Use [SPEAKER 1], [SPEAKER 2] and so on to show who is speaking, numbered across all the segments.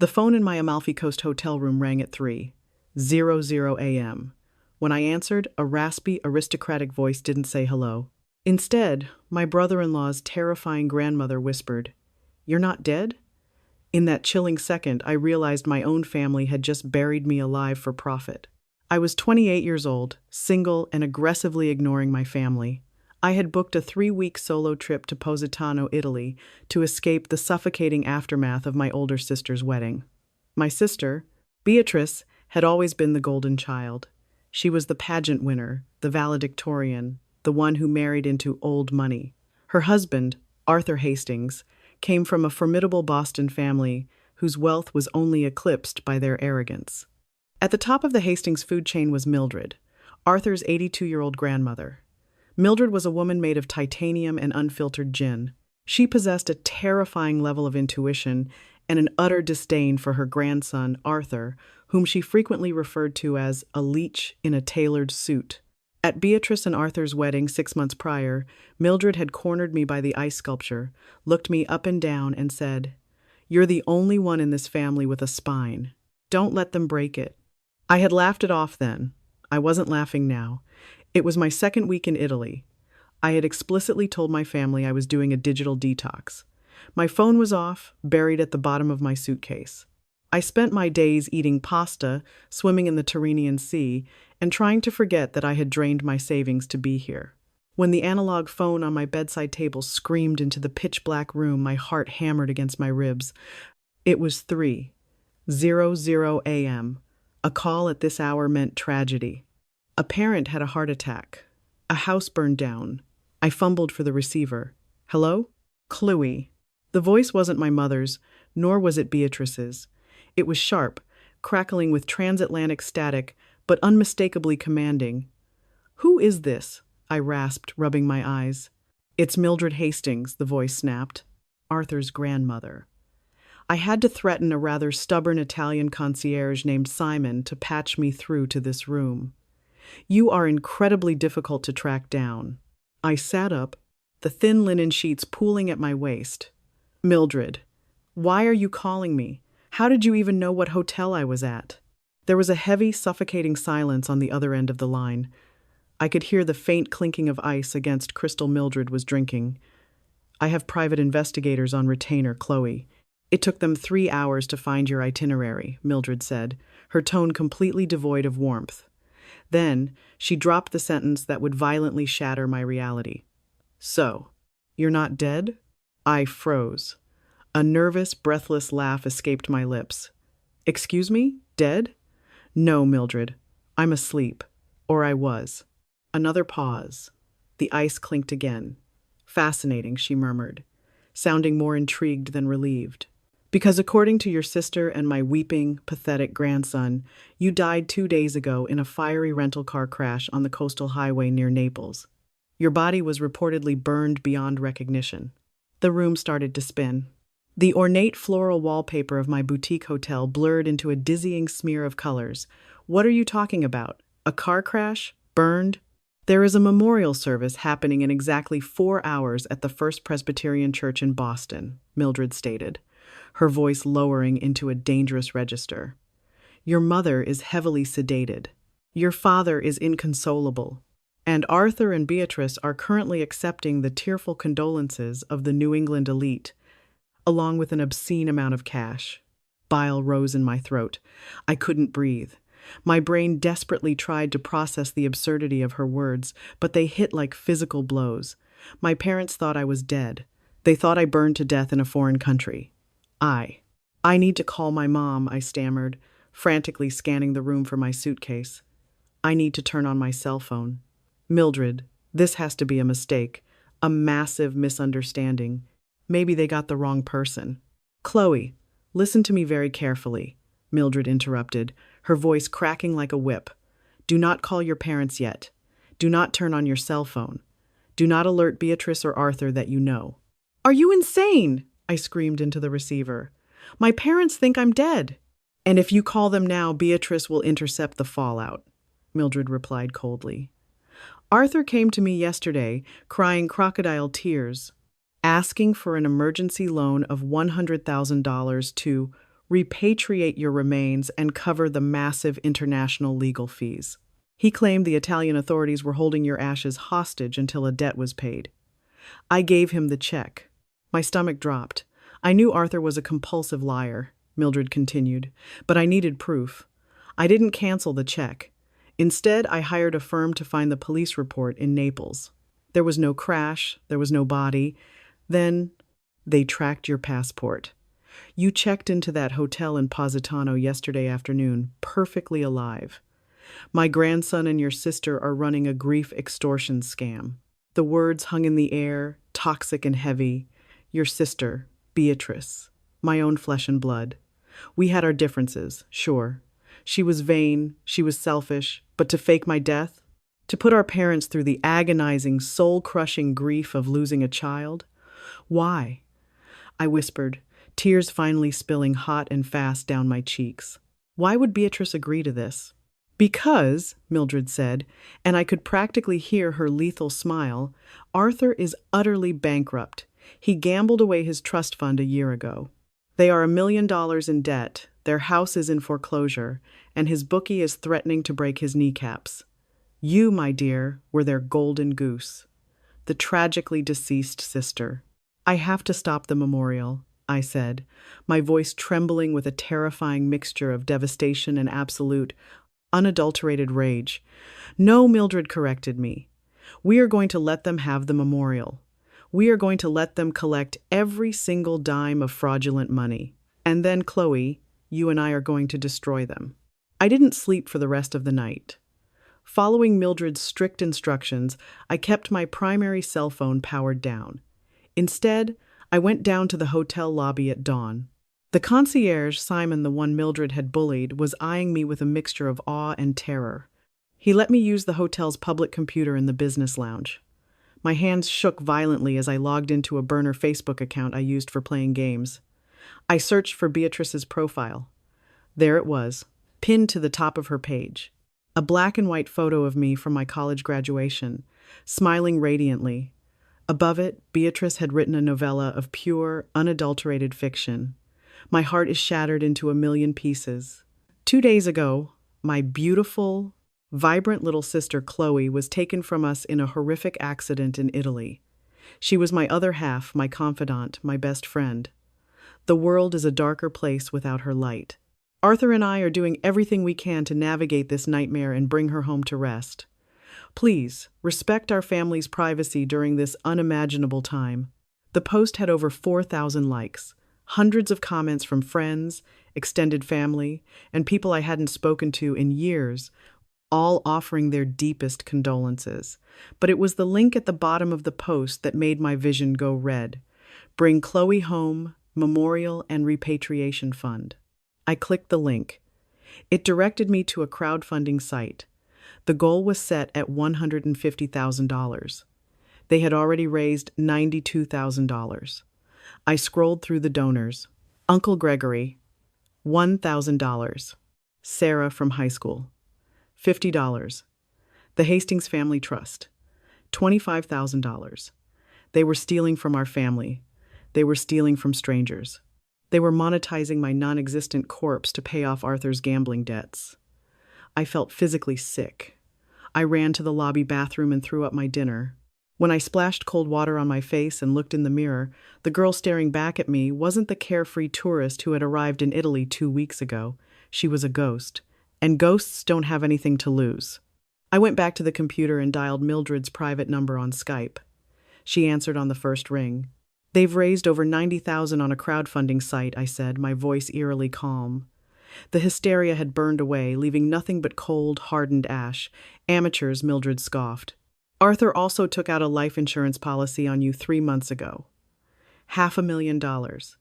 [SPEAKER 1] The phone in my Amalfi Coast hotel room rang at 3:00 a.m. When I answered, a raspy, aristocratic voice didn't say hello. Instead, my brother-in-law's terrifying grandmother whispered, "You're not dead?" In that chilling second, I realized my own family had just buried me alive for profit. I was 28 years old, single, and aggressively ignoring my family. I had booked a 3-week solo trip to Positano, Italy, to escape the suffocating aftermath of my older sister's wedding. My sister, Beatrice, had always been the golden child. She was the pageant winner, the valedictorian, the one who married into old money. Her husband, Arthur Hastings, came from a formidable Boston family whose wealth was only eclipsed by their arrogance. At the top of the Hastings food chain was Mildred, Arthur's 82-year-old grandmother. Mildred was a woman made of titanium and unfiltered gin. She possessed a terrifying level of intuition and an utter disdain for her grandson, Arthur, whom she frequently referred to as a leech in a tailored suit. At Beatrice and Arthur's wedding 6 months prior, Mildred had cornered me by the ice sculpture, looked me up and down, and said, "You're the only one in this family with a spine. Don't let them break it." I had laughed it off then. I wasn't laughing now. It was my second week in Italy. I had explicitly told my family I was doing a digital detox. My phone was off, buried at the bottom of my suitcase. I spent my days eating pasta, swimming in the Tyrrhenian Sea, and trying to forget that I had drained my savings to be here. When the analog phone on my bedside table screamed into the pitch-black room, my heart hammered against my ribs. It was 3:00 a.m. A call at this hour meant tragedy. A parent had a heart attack. A house burned down. I fumbled for the receiver. "Hello?" "Chloe." The voice wasn't my mother's, nor was it Beatrice's. It was sharp, crackling with transatlantic static, but unmistakably commanding. "Who is this?" I rasped, rubbing my eyes. "It's Mildred Hastings," the voice snapped. "Arthur's grandmother." I had to threaten a rather stubborn Italian concierge named Simon to patch me through to this room. "You are incredibly difficult to track down." I sat up, the thin linen sheets pooling at my waist. "Mildred, why are you calling me? How did you even know what hotel I was at?" There was a heavy, suffocating silence on the other end of the line. I could hear the faint clinking of ice against crystal Mildred was drinking. "I have private investigators on retainer, Chloe. It took them 3 hours to find your itinerary," Mildred said, her tone completely devoid of warmth. Then, she dropped the sentence that would violently shatter my reality. "So, you're not dead?" I froze. A nervous, breathless laugh escaped my lips. "Excuse me? Dead?" "No, Mildred. I'm asleep. Or I was." Another pause. The ice clinked again. "Fascinating," she murmured, sounding more intrigued than relieved. "Because according to your sister and my weeping, pathetic grandson, you died 2 days ago in a fiery rental car crash on the coastal highway near Naples. Your body was reportedly burned beyond recognition." The room started to spin. The ornate floral wallpaper of my boutique hotel blurred into a dizzying smear of colors. "What are you talking about? A car crash? Burned?" "There is a memorial service happening in exactly 4 hours at the First Presbyterian Church in Boston," Mildred stated, her voice lowering into a dangerous register. "Your mother is heavily sedated. Your father is inconsolable. And Arthur and Beatrice are currently accepting the tearful condolences of the New England elite, along with an obscene amount of cash." Bile rose in my throat. I couldn't breathe. My brain desperately tried to process the absurdity of her words, but they hit like physical blows. My parents thought I was dead. They thought I burned to death in a foreign country. I need to call my mom," I stammered, frantically scanning the room for my suitcase. "I need to turn on my cell phone. Mildred, this has to be a mistake, a massive misunderstanding. Maybe they got the wrong person." "Chloe, listen to me very carefully," Mildred interrupted, her voice cracking like a whip. "Do not call your parents yet. Do not turn on your cell phone. Do not alert Beatrice or Arthur that you know." "Are you insane?" I screamed into the receiver. "My parents think I'm dead." "And if you call them now, Beatrice will intercept the fallout," Mildred replied coldly. "Arthur came to me yesterday, crying crocodile tears, asking for an emergency loan of $100,000 to repatriate your remains, and cover the massive international legal fees. He claimed the Italian authorities were holding your ashes hostage until a debt was paid. I gave him the check. My stomach dropped. I knew Arthur was a compulsive liar, Mildred continued, but I needed proof. I didn't cancel the check. Instead, I hired a firm to find the police report in Naples. There was no crash, there was no body. Then, they tracked your passport. You checked into that hotel in Positano yesterday afternoon, perfectly alive. My grandson and your sister are running a grief extortion scam. The words hung in the air, toxic and heavy. Your sister, Beatrice, my own flesh and blood. We had our differences, sure. She was vain, she was selfish, but to fake my death? To put our parents through the agonizing, soul-crushing grief of losing a child? Why? I whispered, tears finally spilling hot and fast down my cheeks. Why would Beatrice agree to this? Because, Mildred said, and I could practically hear her lethal smile, Arthur is utterly bankrupt. He gambled away his trust fund a year ago. They are $1 million in debt, their house is in foreclosure, and his bookie is threatening to break his kneecaps. You, my dear, were their golden goose. The tragically deceased sister. I have to stop the memorial, I said, my voice trembling with a terrifying mixture of devastation and absolute, unadulterated rage. No, Mildred corrected me. We are going to let them have the memorial. We are going to let them collect every single dime of fraudulent money. And then, Chloe, you and I are going to destroy them. I didn't sleep for the rest of the night. Following Mildred's strict instructions, I kept my primary cell phone powered down. Instead, I went down to the hotel lobby at dawn. The concierge, Simon, the one Mildred had bullied, was eyeing me with a mixture of awe and terror. He let me use the hotel's public computer in the business lounge. My hands shook violently as I logged into a burner Facebook account I used for playing games. I searched for Beatrice's profile. There it was, pinned to the top of her page. A black and white photo of me from my college graduation, smiling radiantly. Above it, Beatrice had written a novella of pure, unadulterated fiction. My heart is shattered into a million pieces. 2 days ago, my beautiful, vibrant little sister Chloe was taken from us in a horrific accident in Italy. She was my other half, my confidant, my best friend. The world is a darker place without her light. Arthur and I are doing everything we can to navigate this nightmare and bring her home to rest. Please, respect our family's privacy during this unimaginable time. The post had over 4,000 likes, hundreds of comments from friends, extended family, and people I hadn't spoken to in years, all offering their deepest condolences. But it was the link at the bottom of the post that made my vision go red. Bring Chloe home, memorial and repatriation fund. I clicked the link. It directed me to a crowdfunding site. The goal was set at $150,000. They had already raised $92,000. I scrolled through the donors. Uncle Gregory, $1,000. Sarah from high school, $50. The Hastings Family Trust, $25,000. They were stealing from our family. They were stealing from strangers. They were monetizing my non-existent corpse to pay off Arthur's gambling debts. I felt physically sick. I ran to the lobby bathroom and threw up my dinner. When I splashed cold water on my face and looked in the mirror, the girl staring back at me wasn't the carefree tourist who had arrived in Italy 2 weeks ago. She was a ghost, and ghosts don't have anything to lose. I went back to the computer and dialed Mildred's private number on Skype. She answered on the first ring. They've raised over $90,000 on a crowdfunding site, I said, my voice eerily calm. The hysteria had burned away, leaving nothing but cold, hardened ash. Amateurs, Mildred scoffed. Arthur also took out a life insurance policy on you 3 months ago. $500,000.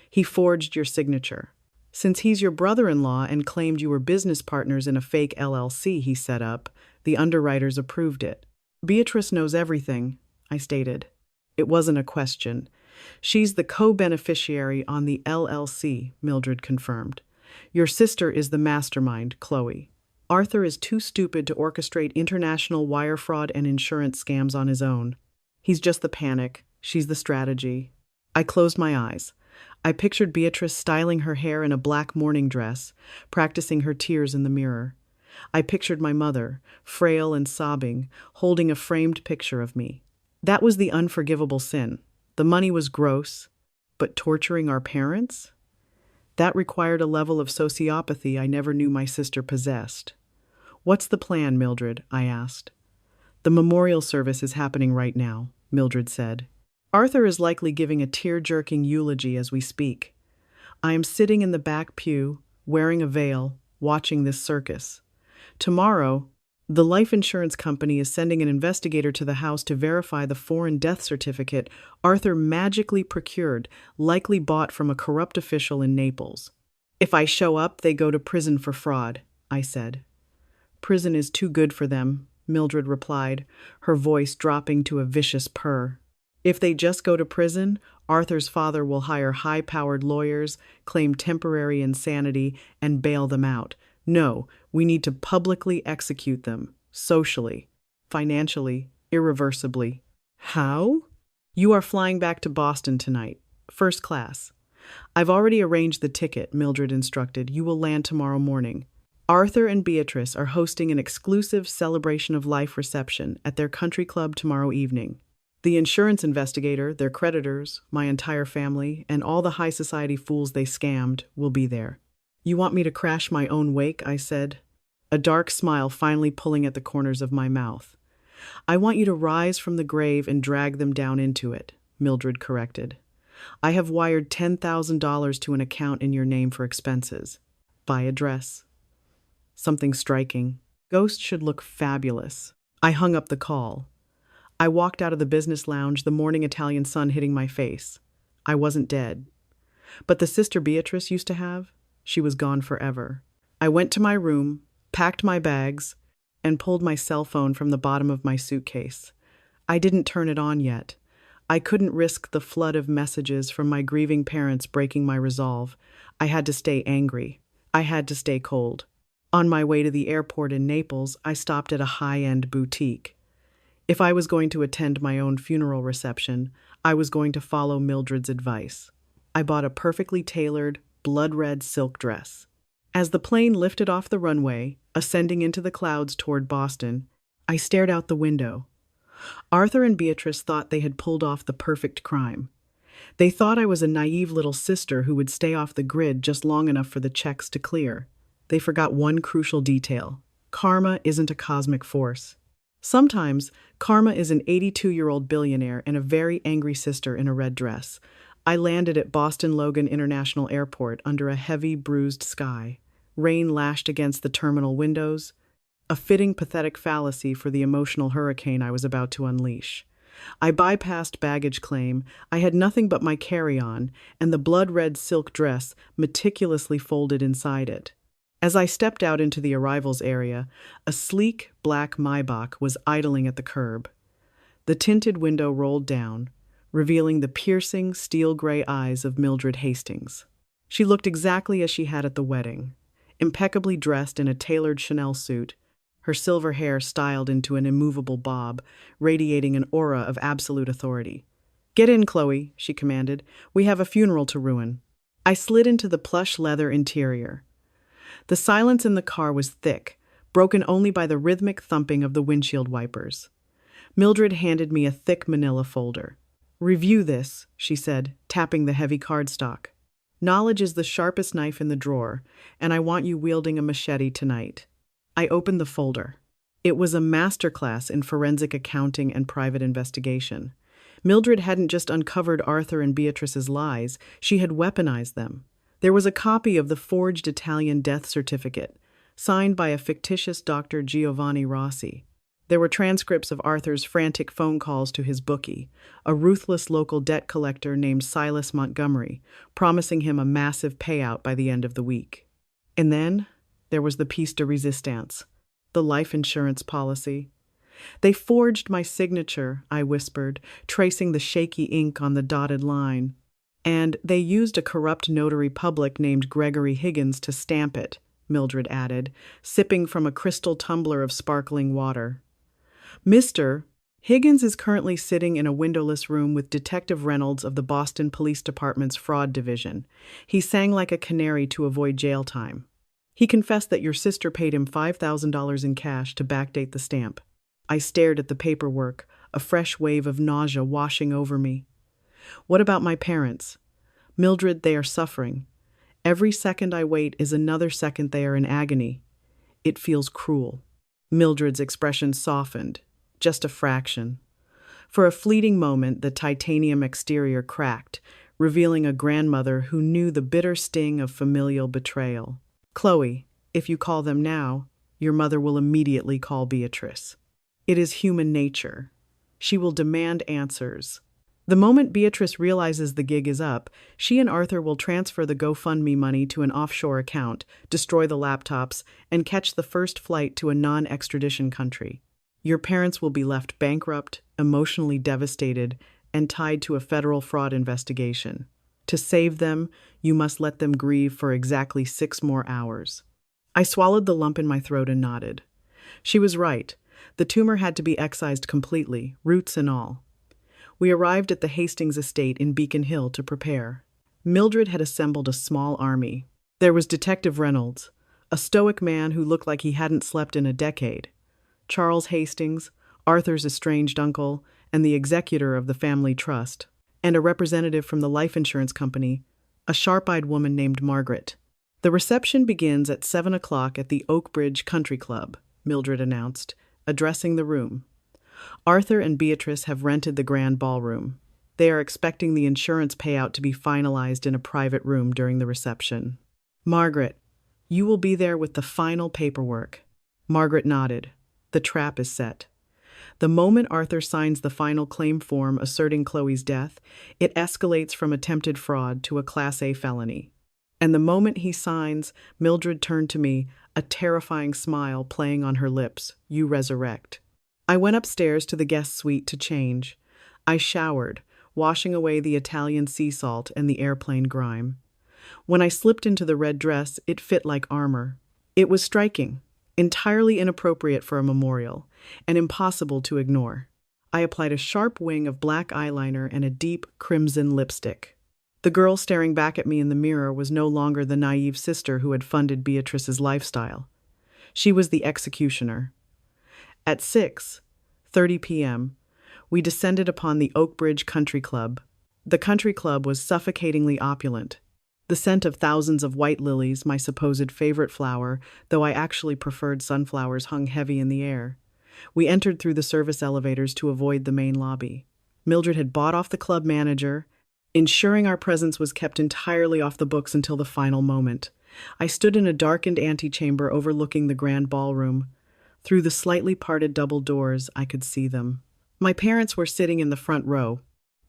[SPEAKER 1] He forged your signature. Since he's your brother-in-law and claimed you were business partners in a fake LLC he set up, the underwriters approved it. Beatrice knows everything, I stated. It wasn't a question. She's the co-beneficiary on the LLC, Mildred confirmed. Your sister is the mastermind, Chloe. Arthur is too stupid to orchestrate international wire fraud and insurance scams on his own. He's just the panic. She's the strategy. I closed my eyes. I pictured Beatrice styling her hair in a black morning dress, practicing her tears in the mirror. I pictured my mother, frail and sobbing, holding a framed picture of me. That was the unforgivable sin. The money was gross, but torturing our parents? That required a level of sociopathy I never knew my sister possessed. "What's the plan, Mildred?" I asked. "The memorial service is happening right now," Mildred said. "Arthur is likely giving a tear-jerking eulogy as we speak. I am sitting in the back pew, wearing a veil, watching this circus. Tomorrow, the life insurance company is sending an investigator to the house to verify the foreign death certificate Arthur magically procured, likely bought from a corrupt official in Naples. If I show up, they go to prison for fraud," I said. "Prison is too good for them," Mildred replied, her voice dropping to a vicious purr. "If they just go to prison, Arthur's father will hire high-powered lawyers, claim temporary insanity, and bail them out. No, we need to publicly execute them, socially, financially, irreversibly." "How?" "You are flying back to Boston tonight, first class." "I've already arranged the ticket," Mildred instructed. "You will land tomorrow morning. Arthur and Beatrice are hosting an exclusive celebration of life reception at their country club tomorrow evening. The insurance investigator, their creditors, my entire family, and all the high society fools they scammed will be there." "You want me to crash my own wake?" I said, a dark smile finally pulling at the corners of my mouth. "I want you to rise from the grave and drag them down into it," Mildred corrected. "I have wired $10,000 to an account in your name for expenses. By address." Something striking. Ghost should look fabulous. I hung up the call. I walked out of the business lounge, the morning Italian sun hitting my face. I wasn't dead. But the sister Beatrice used to have, she was gone forever. I went to my room, packed my bags, and pulled my cell phone from the bottom of my suitcase. I didn't turn it on yet. I couldn't risk the flood of messages from my grieving parents breaking my resolve. I had to stay angry. I had to stay cold. On my way to the airport in Naples, I stopped at a high-end boutique. If I was going to attend my own funeral reception, I was going to follow Mildred's advice. I bought a perfectly tailored, blood-red silk dress. As the plane lifted off the runway, ascending into the clouds toward Boston, I stared out the window. Arthur and Beatrice thought they had pulled off the perfect crime. They thought I was a naive little sister who would stay off the grid just long enough for the checks to clear. They forgot one crucial detail. Karma isn't a cosmic force. Sometimes, karma is an 82-year-old billionaire and a very angry sister in a red dress. I landed at Boston Logan International Airport under a heavy, bruised sky. Rain lashed against the terminal windows, a fitting, pathetic fallacy for the emotional hurricane I was about to unleash. I bypassed baggage claim. I had nothing but my carry-on and the blood-red silk dress meticulously folded inside it. As I stepped out into the arrivals area, a sleek, black Maybach was idling at the curb. The tinted window rolled down, revealing the piercing, steel-gray eyes of Mildred Hastings. She looked exactly as she had at the wedding, impeccably dressed in a tailored Chanel suit, her silver hair styled into an immovable bob, radiating an aura of absolute authority. "Get in, Chloe," she commanded. "We have a funeral to ruin." I slid into the plush leather interior. The silence in the car was thick, broken only by the rhythmic thumping of the windshield wipers. Mildred handed me a thick manila folder. "Review this," she said, tapping the heavy cardstock. "Knowledge is the sharpest knife in the drawer, and I want you wielding a machete tonight." I opened the folder. It was a masterclass in forensic accounting and private investigation. Mildred hadn't just uncovered Arthur and Beatrice's lies, she had weaponized them. There was a copy of the forged Italian death certificate, signed by a fictitious Dr. Giovanni Rossi. There were transcripts of Arthur's frantic phone calls to his bookie, a ruthless local debt collector named Silas Montgomery, promising him a massive payout by the end of the week. And then there was the piece de resistance, the life insurance policy. "They forged my signature," I whispered, tracing the shaky ink on the dotted line. "And they used a corrupt notary public named Gregory Higgins to stamp it," Mildred added, sipping from a crystal tumbler of sparkling water. "Mr. Higgins is currently sitting in a windowless room with Detective Reynolds of the Boston Police Department's Fraud Division. He sang like a canary to avoid jail time. He confessed that your sister paid him $5,000 in cash to backdate the stamp. I stared at the paperwork, a fresh wave of nausea washing over me. What about my parents? Mildred, they are suffering. Every second I wait is another second they are in agony. It feels cruel. Mildred's expression softened, just a fraction. For a fleeting moment, the titanium exterior cracked, revealing a grandmother who knew the bitter sting of familial betrayal. Chloe, if you call them now, your mother will immediately call Beatrice. It is human nature. She will demand answers. The moment Beatrice realizes the gig is up, she and Arthur will transfer the GoFundMe money to an offshore account, destroy the laptops, and catch the first flight to a non-extradition country. Your parents will be left bankrupt, emotionally devastated, and tied to a federal fraud investigation. To save them, you must let them grieve for exactly 6 more hours. I swallowed the lump in my throat and nodded. She was right. The tumor had to be excised completely, roots and all. We arrived at the Hastings estate in Beacon Hill to prepare. Mildred had assembled a small army. There was Detective Reynolds, a stoic man who looked like he hadn't slept in a decade. Charles Hastings, Arthur's estranged uncle, and the executor of the family trust, and a representative from the life insurance company, a sharp-eyed woman named Margaret. The reception begins at 7 o'clock at the Oakbridge Country Club, Mildred announced, addressing the room. Arthur and Beatrice have rented the grand ballroom. They are expecting the insurance payout to be finalized in a private room during the reception. Margaret, you will be there with the final paperwork. Margaret nodded. The trap is set. The moment Arthur signs the final claim form asserting Chloe's death, it escalates from attempted fraud to a Class A felony. And the moment he signs, Mildred turned to me, a terrifying smile playing on her lips. You resurrect. I went upstairs to the guest suite to change. I showered, washing away the Italian sea salt and the airplane grime. When I slipped into the red dress, it fit like armor. It was striking, entirely inappropriate for a memorial, and impossible to ignore. I applied a sharp wing of black eyeliner and a deep crimson lipstick. The girl staring back at me in the mirror was no longer the naive sister who had funded Beatrice's lifestyle. She was the executioner. At 6:30 p.m., we descended upon the Oakbridge Country Club. The country club was suffocatingly opulent. The scent of thousands of white lilies, my supposed favorite flower, though I actually preferred sunflowers, hung heavy in the air. We entered through the service elevators to avoid the main lobby. Mildred had bought off the club manager, ensuring our presence was kept entirely off the books until the final moment. I stood in a darkened antechamber overlooking the grand ballroom. Through the slightly parted double doors, I could see them. My parents were sitting in the front row.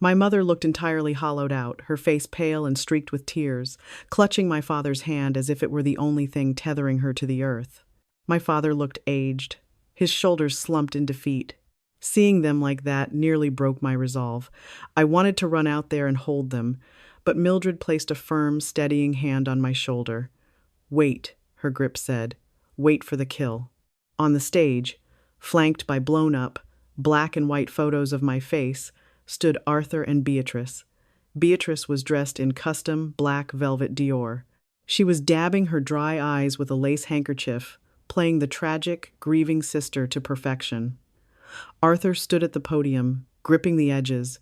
[SPEAKER 1] My mother looked entirely hollowed out, her face pale and streaked with tears, clutching my father's hand as if it were the only thing tethering her to the earth. My father looked aged, his shoulders slumped in defeat. Seeing them like that nearly broke my resolve. I wanted to run out there and hold them, but Mildred placed a firm, steadying hand on my shoulder. Wait, her grip said. Wait for the kill. On the stage, flanked by blown-up, black and white photos of my face, stood Arthur and Beatrice. Beatrice was dressed in custom black velvet Dior. She was dabbing her dry eyes with a lace handkerchief, playing the tragic, grieving sister to perfection. Arthur stood at the podium, gripping the edges,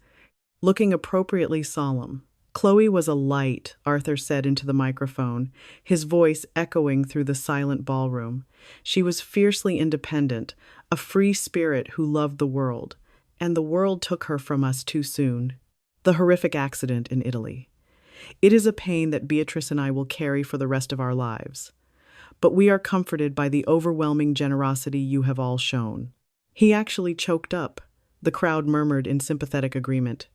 [SPEAKER 1] looking appropriately solemn. Chloe was a light, Arthur said into the microphone, his voice echoing through the silent ballroom. She was fiercely independent, a free spirit who loved the world, and the world took her from us too soon. The horrific accident in Italy. It is a pain that Beatrice and I will carry for the rest of our lives. But we are comforted by the overwhelming generosity you have all shown. He actually choked up. The crowd murmured in sympathetic agreement.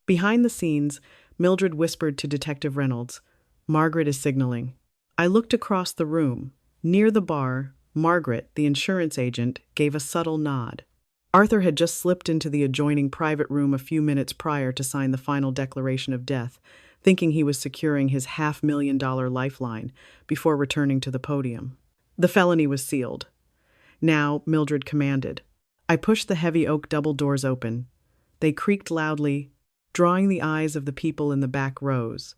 [SPEAKER 1] Behind the scenes, Mildred whispered to Detective Reynolds, Margaret is signaling. I looked across the room. Near the bar, Margaret, the insurance agent, gave a subtle nod. Arthur had just slipped into the adjoining private room a few minutes prior to sign the final declaration of death, thinking he was securing his $500,000 lifeline before returning to the podium. The felony was sealed. Now, Mildred commanded, I pushed the heavy oak double doors open. They creaked loudly, drawing the eyes of the people in the back rows.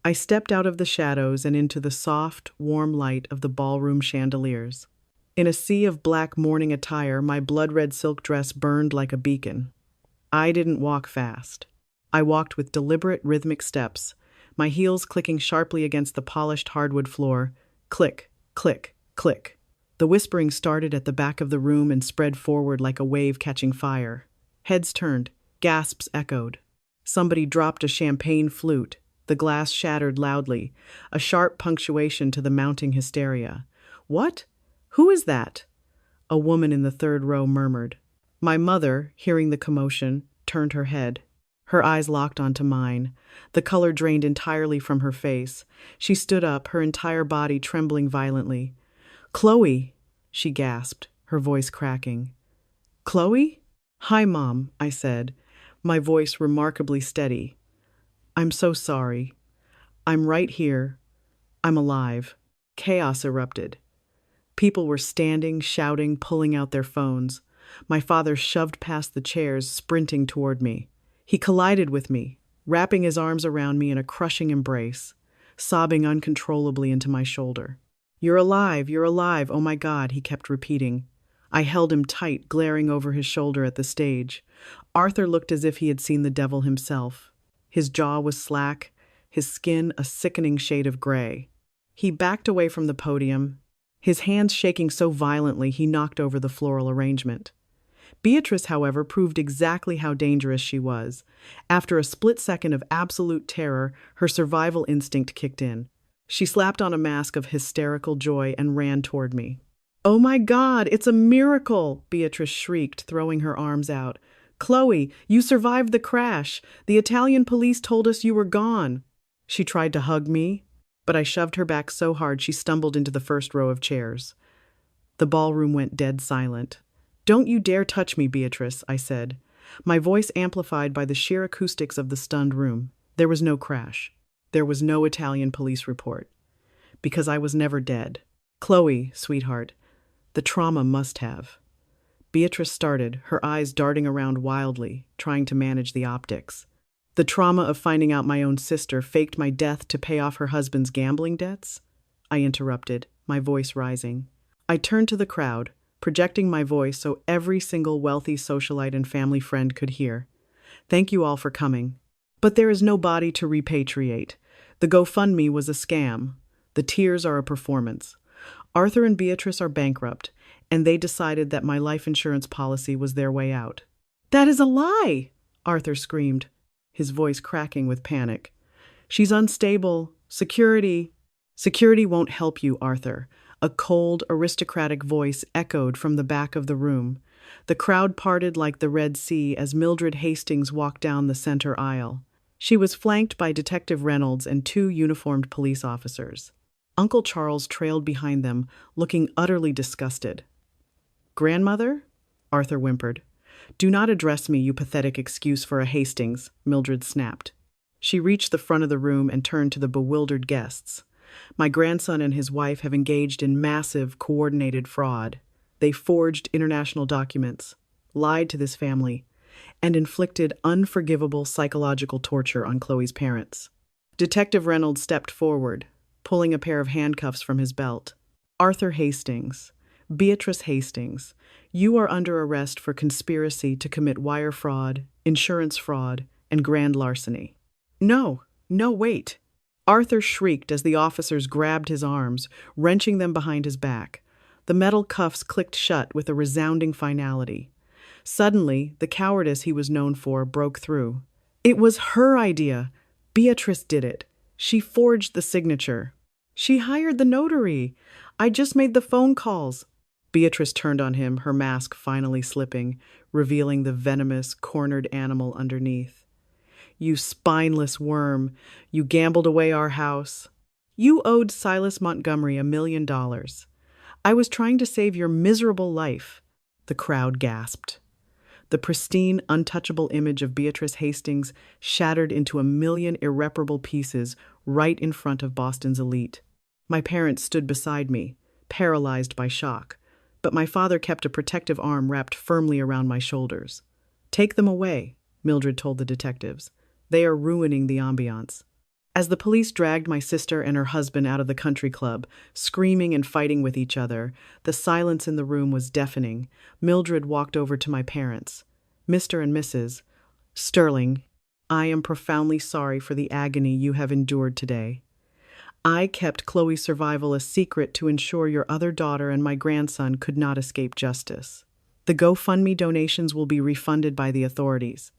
[SPEAKER 1] I stepped out of the shadows and into the soft, warm light of the ballroom chandeliers. In a sea of black mourning attire, my blood-red silk dress burned like a beacon. I didn't walk fast. I walked with deliberate, rhythmic steps, my heels clicking sharply against the polished hardwood floor. Click, click, click. The whispering started at the back of the room and spread forward like a wave catching fire. Heads turned, gasps echoed. Somebody dropped a champagne flute. The glass shattered loudly, a sharp punctuation to the mounting hysteria. "What? Who is that?" A woman in the third row murmured. My mother, hearing the commotion, turned her head. Her eyes locked onto mine. The color drained entirely from her face. She stood up, her entire body trembling violently. "Chloe," she gasped, her voice cracking. "Chloe?" "Hi, Mom," I said, my voice remarkably steady. "I'm so sorry. I'm right here. I'm alive." Chaos erupted. People were standing, shouting, pulling out their phones. My father shoved past the chairs, sprinting toward me. He collided with me, wrapping his arms around me in a crushing embrace, sobbing uncontrollably into my shoulder. You're alive, oh my God," he kept repeating. I held him tight, glaring over his shoulder at the stage. Arthur looked as if he had seen the devil himself. His jaw was slack, his skin a sickening shade of gray. He backed away from the podium, his hands shaking so violently he knocked over the floral arrangement. Beatrice, however, proved exactly how dangerous she was. After a split second of absolute terror, her survival instinct kicked in. She slapped on a mask of hysterical joy and ran toward me. "Oh my God, it's a miracle!" Beatrice shrieked, throwing her arms out. "Chloe, you survived the crash. The Italian police told us you were gone." She tried to hug me, but I shoved her back so hard she stumbled into the first row of chairs. The ballroom went dead silent. "Don't you dare touch me, Beatrice," I said, my voice amplified by the sheer acoustics of the stunned room. There was no crash. There was no Italian police report. Because I was never dead. "Chloe, sweetheart, the trauma must have." Beatrice started, her eyes darting around wildly, trying to manage the optics. "The trauma of finding out my own sister faked my death to pay off her husband's gambling debts?" I interrupted, my voice rising. I turned to the crowd, projecting my voice so every single wealthy socialite and family friend could hear. "Thank you all for coming. But there is no body to repatriate. The GoFundMe was a scam. The tears are a performance. Arthur and Beatrice are bankrupt, and they decided that my life insurance policy was their way out." "That is a lie!" Arthur screamed, his voice cracking with panic. "She's unstable. Security." "Security won't help you, Arthur." A cold, aristocratic voice echoed from the back of the room. The crowd parted like the Red Sea as Mildred Hastings walked down the center aisle. She was flanked by Detective Reynolds and two uniformed police officers. Uncle Charles trailed behind them, looking utterly disgusted. "Grandmother?" Arthur whimpered. "Do not address me, you pathetic excuse for a Hastings," Mildred snapped. She reached the front of the room and turned to the bewildered guests. "My grandson and his wife have engaged in massive, coordinated fraud. They forged international documents, lied to this family, and inflicted unforgivable psychological torture on Chloe's parents." Detective Reynolds stepped forward, pulling a pair of handcuffs from his belt. "Arthur Hastings, Beatrice Hastings, you are under arrest for conspiracy to commit wire fraud, insurance fraud, and grand larceny." No, wait." Arthur shrieked as the officers grabbed his arms, wrenching them behind his back. The metal cuffs clicked shut with a resounding finality. Suddenly, the cowardice he was known for broke through. "It was her idea. Beatrice did it. She forged the signature. She hired the notary. I just made the phone calls." Beatrice turned on him, her mask finally slipping, revealing the venomous, cornered animal underneath. "You spineless worm. You gambled away our house. You owed Silas Montgomery $1 million. I was trying to save your miserable life." The crowd gasped. The pristine, untouchable image of Beatrice Hastings shattered into 1,000,000 irreparable pieces right in front of Boston's elite. My parents stood beside me, paralyzed by shock. but my father kept a protective arm wrapped firmly around my shoulders. "Take them away," Mildred told the detectives. "They are ruining the ambiance." As the police dragged my sister and her husband out of the country club, screaming and fighting with each other, the silence in the room was deafening. Mildred walked over to my parents. "Mr. and Mrs. Sterling, I am profoundly sorry for the agony you have endured today. I kept Chloe's survival a secret to ensure your other daughter and my grandson could not escape justice. The GoFundMe donations will be refunded by the authorities.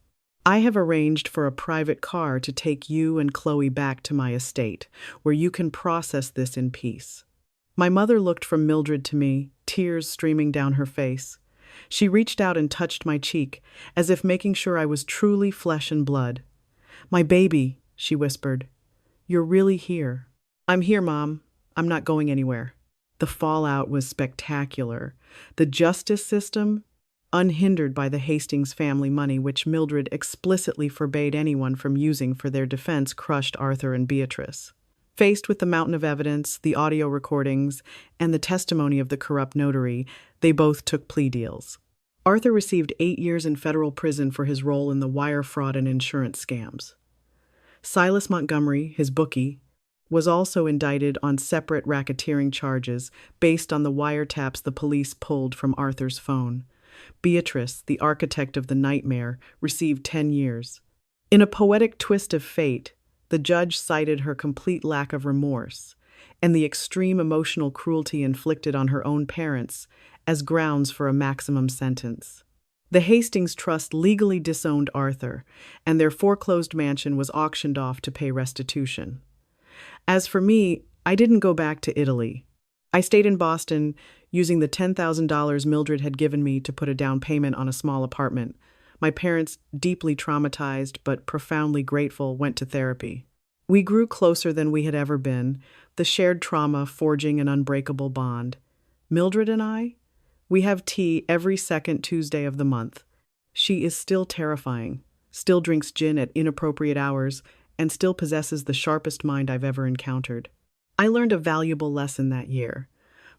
[SPEAKER 1] I have arranged for a private car to take you and Chloe back to my estate, where you can process this in peace." My mother looked from Mildred to me, tears streaming down her face. She reached out and touched my cheek, as if making sure I was truly flesh and blood. "My baby," she whispered. "You're really here." "I'm here, Mom. I'm not going anywhere." The fallout was spectacular. The justice system, unhindered by the Hastings family money, which Mildred explicitly forbade anyone from using for their defense, crushed Arthur and Beatrice. Faced with the mountain of evidence, the audio recordings, and the testimony of the corrupt notary, they both took plea deals. Arthur received 8 years in federal prison for his role in the wire fraud and insurance scams. Silas Montgomery, his bookie, was also indicted on separate racketeering charges based on the wiretaps the police pulled from Arthur's phone. Beatrice, the architect of the nightmare, received 10 years. In a poetic twist of fate, the judge cited her complete lack of remorse and the extreme emotional cruelty inflicted on her own parents as grounds for a maximum sentence. The Hastings Trust legally disowned Arthur, and their foreclosed mansion was auctioned off to pay restitution. As for me, I didn't go back to Italy. I stayed in Boston, using the $10,000 Mildred had given me to put a down payment on a small apartment. My parents, deeply traumatized but profoundly grateful, went to therapy. We grew closer than we had ever been, the shared trauma forging an unbreakable bond. Mildred and I? We have tea every second Tuesday of the month. She is still terrifying, still drinks gin at inappropriate hours, and still possesses the sharpest mind I've ever encountered. I learned a valuable lesson that year.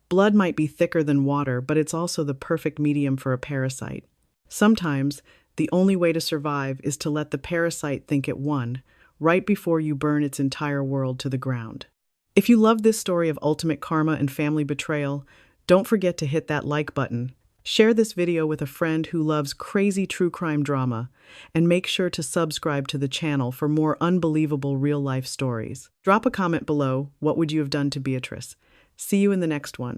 [SPEAKER 1] Blood might be thicker than water, but it's also the perfect medium for a parasite. Sometimes, the only way to survive is to let the parasite think it won, right before you burn its entire world to the ground. If you love this story of ultimate karma and family betrayal, don't forget to hit that like button. Share this video with a friend who loves crazy true crime drama, and make sure to subscribe to the channel for more unbelievable real-life stories. Drop a comment below, what would you have done to Beatrice? See you in the next one.